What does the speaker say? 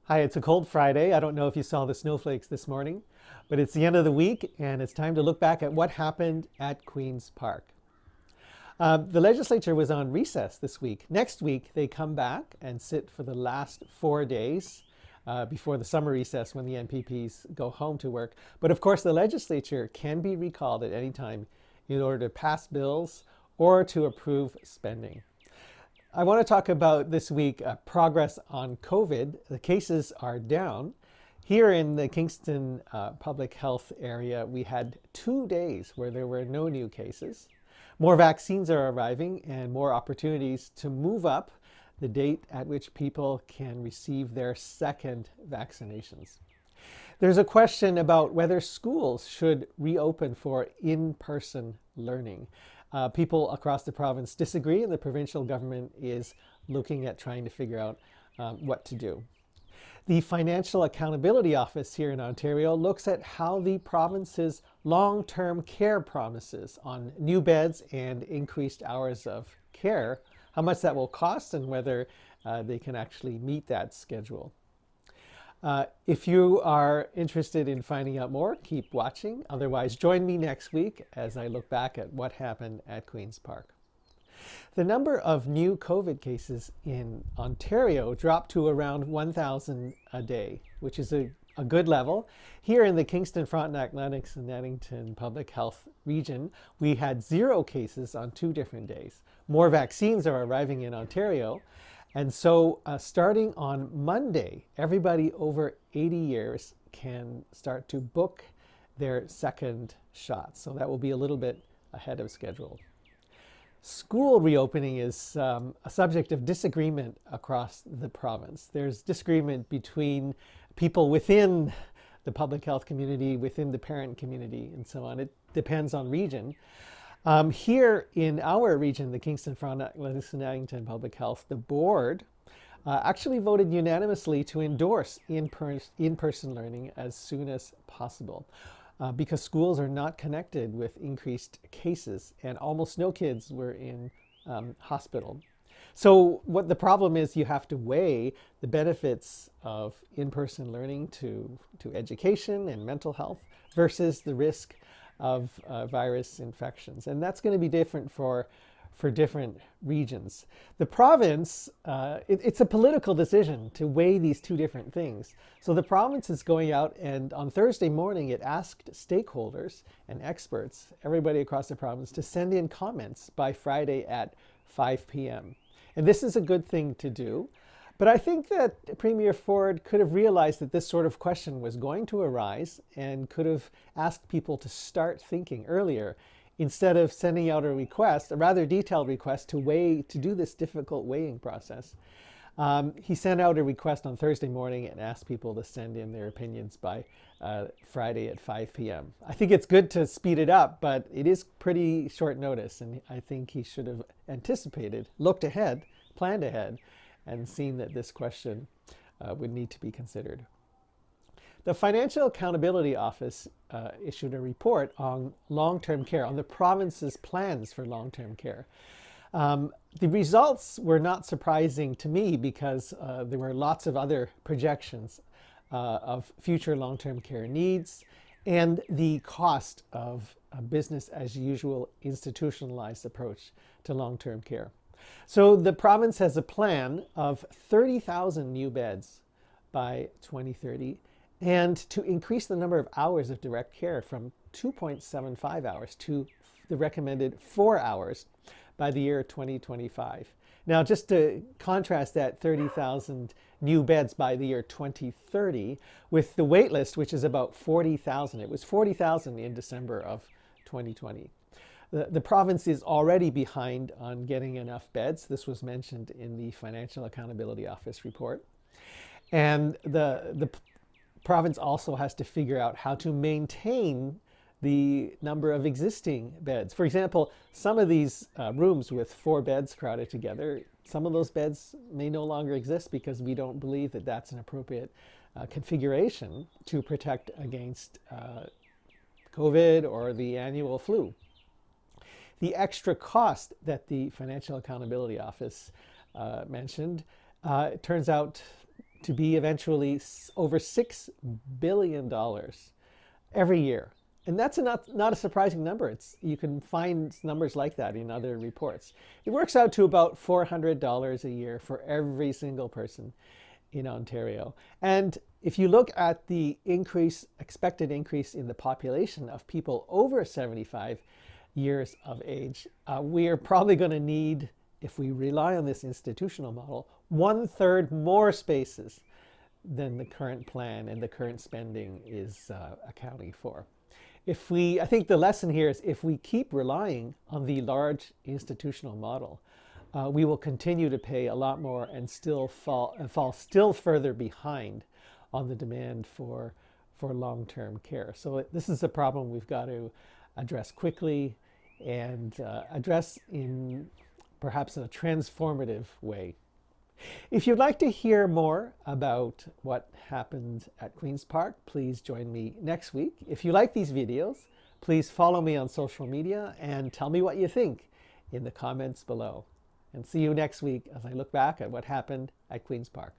Hi, it's a cold Friday. I don't know if you saw the snowflakes this morning, but it's the end of the week and it's time to look back at what happened at Queen's Park. The legislature was on recess this week. Next week, they come back and sit for the last 4 days before the summer recess when the MPPs go home to work. But of course, the legislature can be recalled at any time in order to pass bills or to approve spending. I want to talk about this week progress on COVID. The cases are down. Here in the Kingston public health area, we had 2 days where there were no new cases. More vaccines are arriving and more opportunities to move up the date at which people can receive their second vaccinations. There's a question about whether schools should reopen for in-person learning. People across the province disagree, and the provincial government is looking at trying to figure out what to do. The Financial Accountability Office here in Ontario looks at how the province's long-term care promises on new beds and increased hours of care, how much that will cost and whether they can actually meet that schedule. If you are interested in finding out more, keep watching. Otherwise, join me next week as I look back at what happened at Queen's Park. The number of new COVID cases in Ontario dropped to around 1,000 a day, which is a good level. Here in the Kingston, Frontenac, Lennox, and Edmonton public health region, we had 0 cases on 2 different days. More vaccines are arriving in Ontario. And so starting on Monday, everybody over 80 years can start to book their second shot. So that will be a little bit ahead of schedule. School reopening is a subject of disagreement across the province. There's disagreement between people within the public health community, within the parent community, and so on. It depends on region. Here in our region, the Kingston, Frontenac, Lennox, and Edmonton Public Health, the board actually voted unanimously to endorse in-person learning as soon as possible because schools are not connected with increased cases and almost no kids were in hospital. So what the problem is, you have to weigh the benefits of in-person learning to education and mental health versus the risk of virus infections. And that's going to be different for different regions. The province, it's a political decision to weigh these two different things. So the province is going out and on Thursday morning it asked stakeholders and experts, everybody across the province, to send in comments by Friday at 5 p.m. And this is a good thing to do. But I think that Premier Ford could have realized that this sort of question was going to arise and could have asked people to start thinking earlier instead of sending out a request, a rather detailed request to do this difficult weighing process. He sent out a request on Thursday morning and asked people to send in their opinions by Friday at 5 p.m. I think it's good to speed it up, but it is pretty short notice, and I think he should have anticipated, looked ahead, planned ahead, and seen that this question would need to be considered. The Financial Accountability Office issued a report on long-term care, on the province's plans for long-term care. The results were not surprising to me because there were lots of other projections of future long-term care needs and the cost of a business-as-usual institutionalized approach to long-term care. So the province has a plan of 30,000 new beds by 2030 and to increase the number of hours of direct care from 2.75 hours to the recommended 4 hours by the year 2025. Now, just to contrast that 30,000 new beds by the year 2030 with the wait list, which is about 40,000. It was 40,000 in December of 2020. The province is already behind on getting enough beds. This was mentioned in the Financial Accountability Office report. And the province also has to figure out how to maintain the number of existing beds. For example, some of these rooms with 4 beds crowded together, some of those beds may no longer exist because we don't believe that that's an appropriate configuration to protect against COVID or the annual flu. The extra cost that the Financial Accountability Office mentioned, it turns out to be eventually over $6 billion every year. And that's not a surprising number. You can find numbers like that in other reports. It works out to about $400 a year for every single person in Ontario. And if you look at the expected increase in the population of people over 75 years of age, we are probably going to need, if we rely on this institutional model, 1/3 more spaces than the current plan and the current spending is accounting for. I think the lesson here is if we keep relying on the large institutional model, we will continue to pay a lot more and still fall still further behind on the demand for long-term care. So this is a problem we've got to address quickly and address in perhaps in a transformative way. If you'd like to hear more about what happened at Queen's Park, please join me next week. If you like these videos, please follow me on social media and tell me what you think in the comments below. And see you next week as I look back at what happened at Queen's Park.